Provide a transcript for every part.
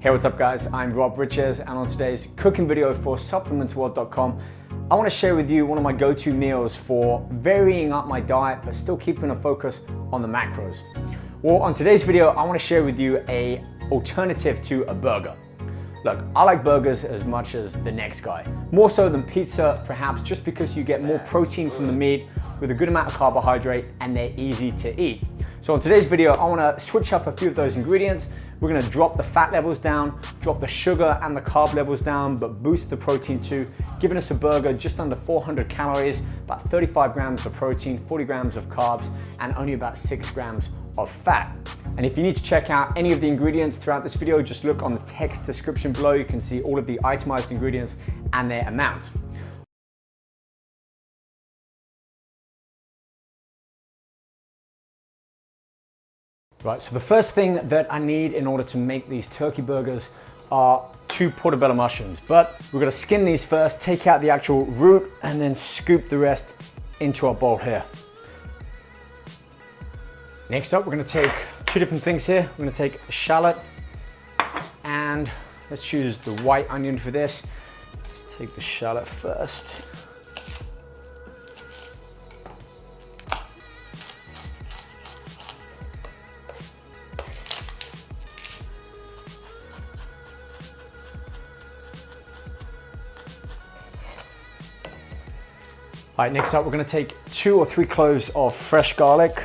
Hey, what's up guys? I'm Rob Riches, and on today's cooking video for supplementsworld.com, I want to share with you one of my go-to meals for varying up my diet but still keeping a focus on the macros. Well, on today's video, I want to share with you an alternative to a burger. Look, I like burgers as much as the next guy, more so than pizza perhaps, just because you get more protein from the meat with a good amount of carbohydrate and they're easy to eat. So in today's video, I want to switch up a few of those ingredients. We're going to drop the fat levels down, drop the sugar and the carb levels down, but boost the protein too, giving us a burger just under 400 calories, about 35 grams of protein, 40 grams of carbs, and only about 6 grams of fat. And if you need to check out any of the ingredients throughout this video, just look on the text description below. You can see all of the itemized ingredients and their amounts. Right, so the first thing that I need in order to make these turkey burgers are 2 portobello mushrooms, but we're gonna skin these first, take out the actual root, and then scoop the rest into our bowl here. Next up, we're gonna take 2 different things here. We're gonna take a shallot, and let's choose the white onion for this. Let's take the shallot first. All right, next up, we're gonna take 2 or 3 cloves of fresh garlic.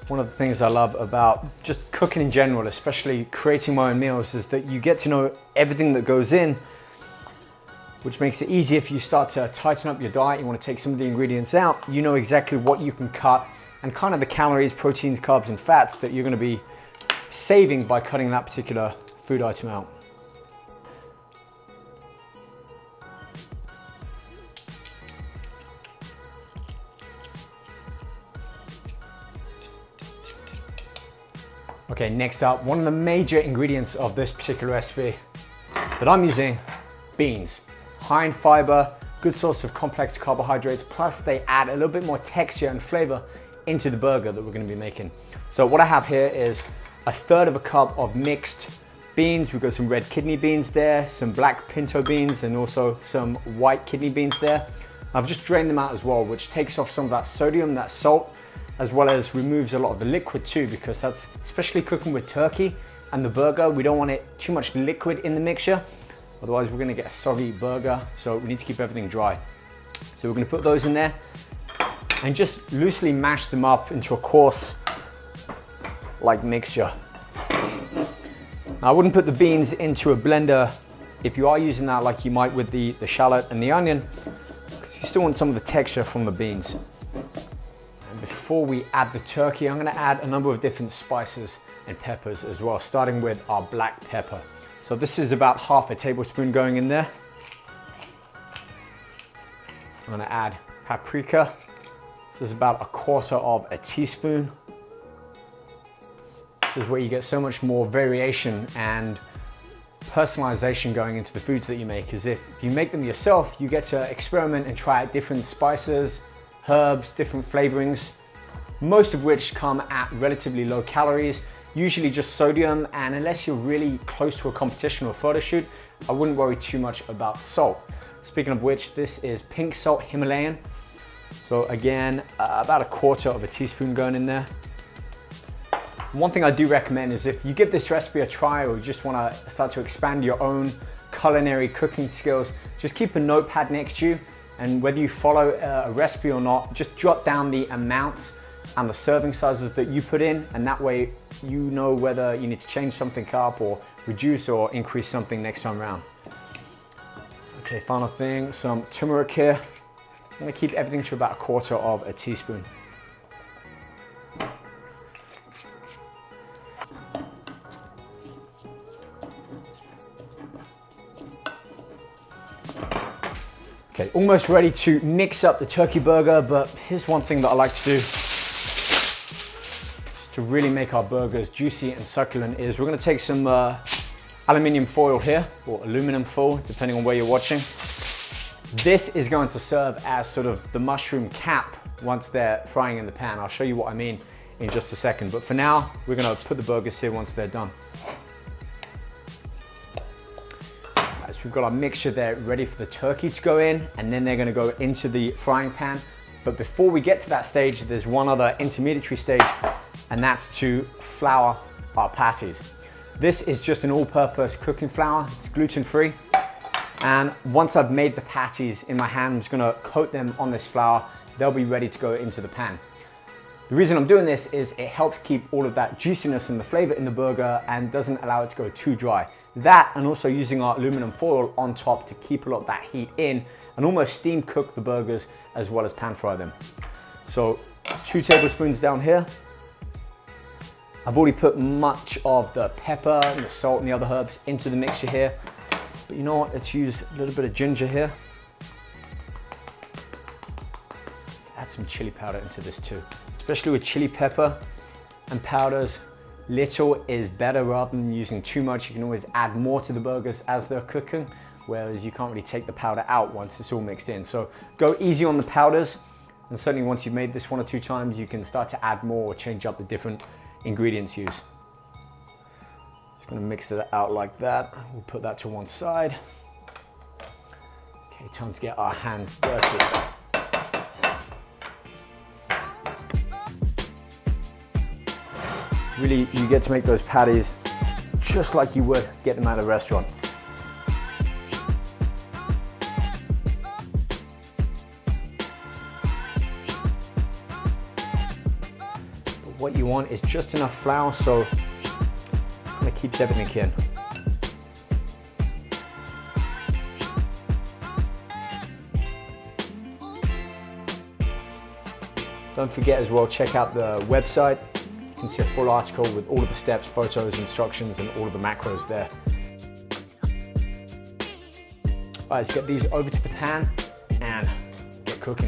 One of the things I love about just cooking in general, especially creating my own meals, is that you get to know everything that goes in, which makes it easier if you start to tighten up your diet. You wanna take some of the ingredients out, you know exactly what you can cut and kind of the calories, proteins, carbs, and fats that you're gonna be saving by cutting that particular food item out. Okay, next up, one of the major ingredients of this particular recipe that I'm using, beans. High in fiber, good source of complex carbohydrates, plus they add a little bit more texture and flavor into the burger that we're gonna be making. So what I have here is 1/3 cup of mixed beans. We've got some red kidney beans there, some black pinto beans, and also some white kidney beans there. I've just drained them out as well, which takes off some of that sodium, that salt, as well as removes a lot of the liquid too, because that's, especially cooking with turkey and the burger, we don't want it too much liquid in the mixture, otherwise we're gonna get a soggy burger, so we need to keep everything dry. So we're gonna put those in there and just loosely mash them up into a coarse like mixture. Now, I wouldn't put the beans into a blender if you are using that like you might with the shallot and the onion, because you still want some of the texture from the beans. Before we add the turkey, I'm gonna add a number of different spices and peppers as well, starting with our black pepper. So this is about 1/2 tablespoon going in there. I'm gonna add paprika. This is about 1/4 teaspoon. This is where you get so much more variation and personalization going into the foods that you make, because if you make them yourself, you get to experiment and try out different spices, herbs, different flavorings, most of which come at relatively low calories, usually just sodium, and unless you're really close to a competition or photo shoot, I wouldn't worry too much about salt. Speaking of which, this is pink salt Himalayan. So again, about 1/4 teaspoon going in there. One thing I do recommend is if you give this recipe a try, or you just wanna start to expand your own culinary cooking skills, just keep a notepad next to you, and whether you follow a recipe or not, just jot down the amounts and the serving sizes that you put in, and that way you know whether you need to change something up or reduce or increase something next time around. Okay, final thing, some turmeric here. I'm gonna keep everything to about 1/4 teaspoon. Okay, almost ready to mix up the turkey burger, but here's one thing that I like to do to really make our burgers juicy and succulent is we're gonna take some aluminium foil here, or aluminum foil, depending on where you're watching. This is going to serve as sort of the mushroom cap once they're frying in the pan. I'll show you what I mean in just a second. But for now, we're gonna put the burgers here once they're done. So we've got our mixture there ready for the turkey to go in, and then they're gonna go into the frying pan. But before we get to that stage, there's one other intermediary stage, and that's to flour our patties. This is just an all-purpose cooking flour. It's gluten-free. And once I've made the patties in my hand, I'm just gonna coat them on this flour. They'll be ready to go into the pan. The reason I'm doing this is it helps keep all of that juiciness and the flavor in the burger and doesn't allow it to go too dry. That, and also using our aluminum foil on top to keep a lot of that heat in and almost steam cook the burgers as well as pan fry them. So 2 tablespoons down here. I've already put much of the pepper and the salt and the other herbs into the mixture here. But you know what, let's use a little bit of ginger here. Add some chili powder into this too. Especially with chili pepper and powders, little is better rather than using too much. You can always add more to the burgers as they're cooking, whereas you can't really take the powder out once it's all mixed in. So go easy on the powders, and certainly once you've made this 1 or 2 times, you can start to add more or change up the different ingredients used. Just gonna mix it out like that. We'll put that to one side. Okay, time to get our hands dirty. Really, you get to make those patties just like you would get them at a restaurant. But what you want is just enough flour so it kind of keeps everything in. Don't forget as well, check out the website. You can see a full article with all of the steps, photos, instructions, and all of the macros there. All right, let's get these over to the pan and get cooking.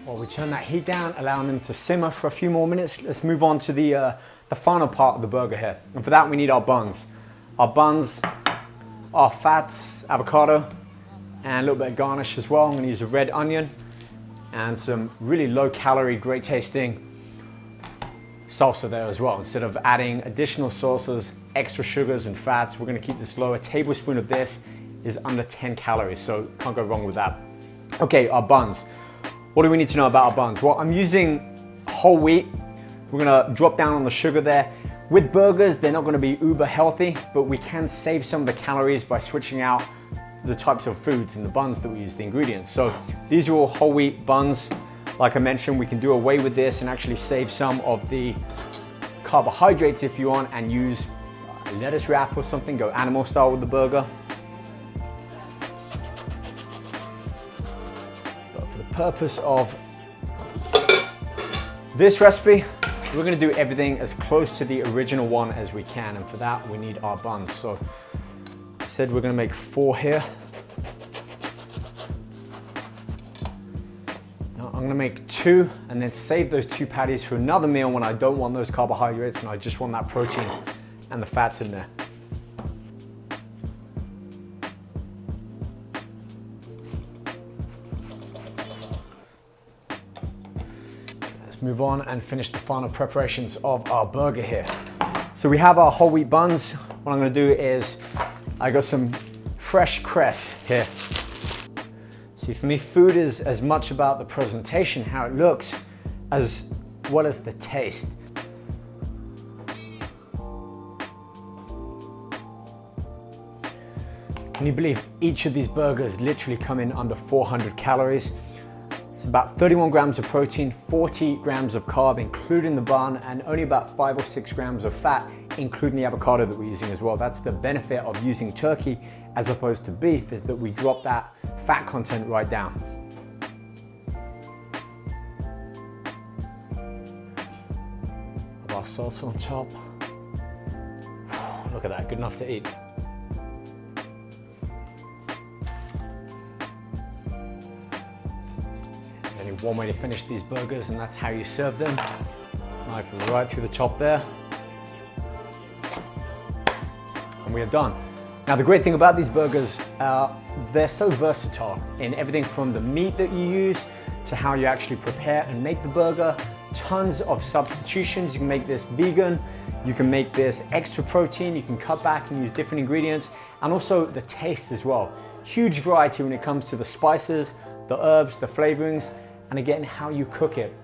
While we turn that heat down, allowing them to simmer for a few more minutes, let's move on to the final part of the burger here. And for that, we need our buns. Our buns are fats, avocado, and a little bit of garnish as well. I'm gonna use a red onion and some really low calorie, great tasting salsa there as well. Instead of adding additional sauces, extra sugars and fats, we're gonna keep this low. A tablespoon of this is under 10 calories, so can't go wrong with that. Okay, our buns. What do we need to know about our buns? Well, I'm using whole wheat. We're gonna drop down on the sugar there. With burgers, they're not gonna be uber healthy, but we can save some of the calories by switching out the types of foods and the buns that we use, the ingredients. So these are all whole wheat buns. Like I mentioned, we can do away with this and actually save some of the carbohydrates if you want and use a lettuce wrap or something, go animal style with the burger. Purpose of this recipe, we're going to do everything as close to the original one as we can, and for that we need our buns. So I said we're going to make 4 here. Now I'm going to make 2 and then save those 2 patties for another meal when I don't want those carbohydrates and I just want that protein and the fats in there. Move on and finish the final preparations of our burger here. So we have our whole wheat buns. What I'm gonna do is, I got some fresh cress here. See, for me, food is as much about the presentation, how it looks, as well as the taste. Can you believe each of these burgers literally come in under 400 calories? It's about 31 grams of protein, 40 grams of carb, including the bun, and only about 5 or 6 grams of fat, including the avocado that we're using as well. That's the benefit of using turkey as opposed to beef, is that we drop that fat content right down. salsa on top. Look at that, good enough to eat. Only one way to finish these burgers, and that's how you serve them. Knife right through the top there. And we are done. Now the great thing about these burgers, they're so versatile in everything from the meat that you use to how you actually prepare and make the burger. Tons of substitutions. You can make this vegan, you can make this extra protein, you can cut back and use different ingredients, and also the taste as well. Huge variety when it comes to the spices, the herbs, the flavorings, and again, how you cook it.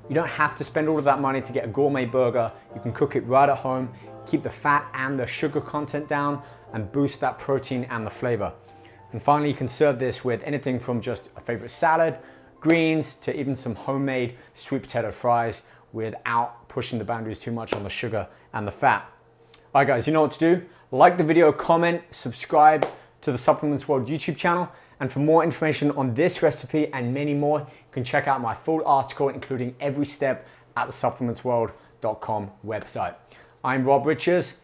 You don't have to spend all of that money to get a gourmet burger. You can cook it right at home, keep the fat and the sugar content down, and boost that protein and the flavor. And finally, you can serve this with anything from just a favorite salad, greens, to even some homemade sweet potato fries without pushing the boundaries too much on the sugar and the fat. All right guys, you know what to do. Like the video, comment, subscribe to the Supplements World YouTube channel. And for more information on this recipe and many more, you can check out my full article, including every step, at the supplementsworld.com website. I'm Rob Richards.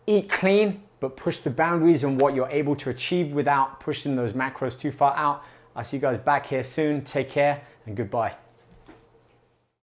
Eat clean, but push the boundaries on what you're able to achieve without pushing those macros too far out. I'll see you guys back here soon. Take care and goodbye.